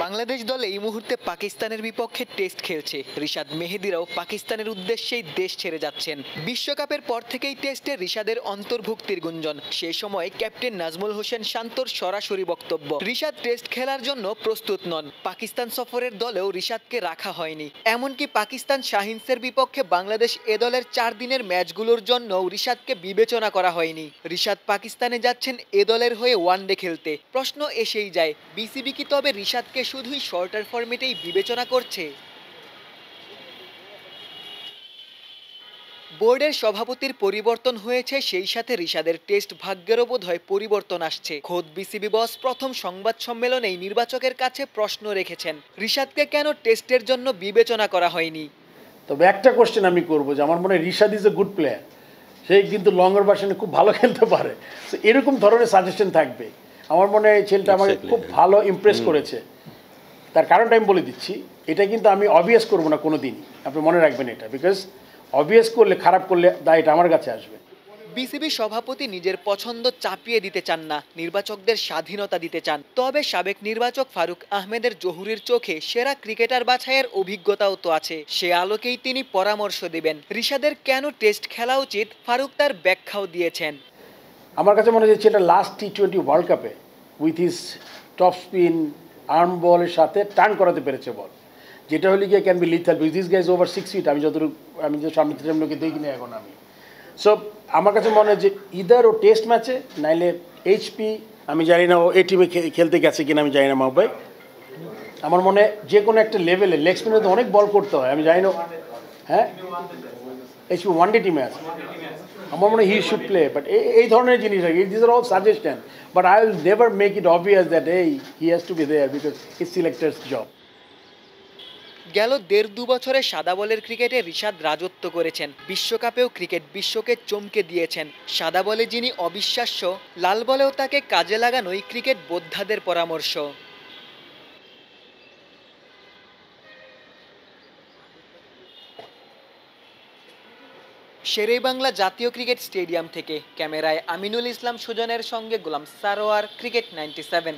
বাংলাদেশ দল এই মুহূর্তে পাকিস্তানের বিপক্ষে টেস্ট খেলছে। রিশাদ মেহেদীরাও পাকিস্তানের উদ্দেশ্যেই দেশ ছেড়ে যাচ্ছেন। বিশ্বকাপের পর থেকেই টেস্টে রিশাদের অন্তর্ভুক্তির গুঞ্জন। সেই সময় ক্যাপ্টেন নাজমুল হোসেন শান্তর সরাসরি বক্তব্য, রিশাদ টেস্ট খেলার জন্য প্রস্তুত নন। পাকিস্তান সফরের দলেও রিশাদকে রাখা হয়নি। এমনকি পাকিস্তান শাহিনসের বিপক্ষে বাংলাদেশ এ দলের 4 দিনের ম্যাচগুলোর জন্যও রিশাদকে বিবেচনা করা হয়নি। রিশাদ পাকিস্তানে যাচ্ছেন এ দলের হয়ে ওয়ানডে খেলতে। প্রশ্ন এসেই যায়, বিসিবি কি তবে রিশাদকে শুধুই শর্টার ফরম্যাটেই বিবেচনা করছে? বোর্ডের সভাপতির পরিবর্তন হয়েছে, সেই সাথে রিশাদের টেস্ট ভাগ্যেরও বোধহয় পরিবর্তন আসছে। খোদ বিসিবি বস প্রথম সংবাদ সম্মেলনেই নির্বাচকের কাছে প্রশ্ন রেখেছেন, রিশাদকে কেন টেস্টের জন্য বিবেচনা করা হয়নি। তবে একটা কোশ্চেন আমি করবো যে আমার মনে হয় Rishad is a good player, সে কিন্তু লঙ্গর ভার্সনে খুব ভালো খেলতে পারে। তো এরকম ধরনের সাজেশন থাকবে। আমার মনে হয় ছেলেটা আমাকে খুব ভালো ইমপ্রেস করেছে। তার কারণটা আমি বলে দিচ্ছি, এটা কিন্তু আমি অবভিয়াস করবো না কোনো দিনই, আপনি মনে রাখবেন এটা, বিকজ অবভিয়াস করলে, খারাপ করলে দায়টা আমার কাছে আসবে। বিসিবি সভাপতি নিজের পছন্দ চাপিয়ে দিতে চান না, নির্বাচকদের স্বাধীনতা দিতে চান। তবে সাবেক নির্বাচক ফারুক আহমেদের জহুরির চোখে সেরা ক্রিকেটার বাছাইয়ের অভিজ্ঞতাও তো আছে। সে আলোকেই তিনি পরামর্শ দিবেন। রিশাদের কেন টেস্ট খেলা উচিত, ফারুক তার ব্যাখ্যাও দিয়েছেন। আমার কাছে মনে হচ্ছে এটা লাস্ট T20 ওয়ার্ল্ড কাপে with his top spin arm বলের সাথে টার্ন করাতে পেরেছে বল, যেটা হলে গিয়ে can be lethal, because this guys over 6 feet. আমি যে সামনে থেকে লোকে দেখি না এখন আমি। সো আমার কাছে মনে হয় যে ইদার ও টেস্ট ম্যাচে, নাইলে HP, আমি জানি না ও এই টিমে খেলতে গেছে কিনা, আমি জানি না মাহবুব। আমার মনে হয় যে কোনো একটা লেভেলে লেগ স্পিনে তো অনেক বল করতে হয়, আমি জানি না। হ্যাঁ, HP ওয়ানডে টিমে আছে। আমার মনে হয় হি শুড প্লে, বাট এই ধরনের জিনিস আছে, this are all suggestion, but I will never make it obvious that he has to be there because it's selectors job. গেল 1.5-2 বছরে সাদা বলের ক্রিকেটে রিশাদ রাজত্ব করেছেন। বিশ্বকাপেও ক্রিকেট বিশ্বকে চমকে দিয়েছেন। সাদা বলে যিনি অবিশ্বাস্য, লাল বলেও তাকে কাজে লাগানোই ক্রিকেট বোদ্ধাদের পরামর্শ। শেরেবাংলা জাতীয় ক্রিকেট স্টেডিয়াম থেকে ক্যামেরায় আমিনুল ইসলাম সুজনের সঙ্গে গোলাম সারোয়ার, ক্রিকেট 97।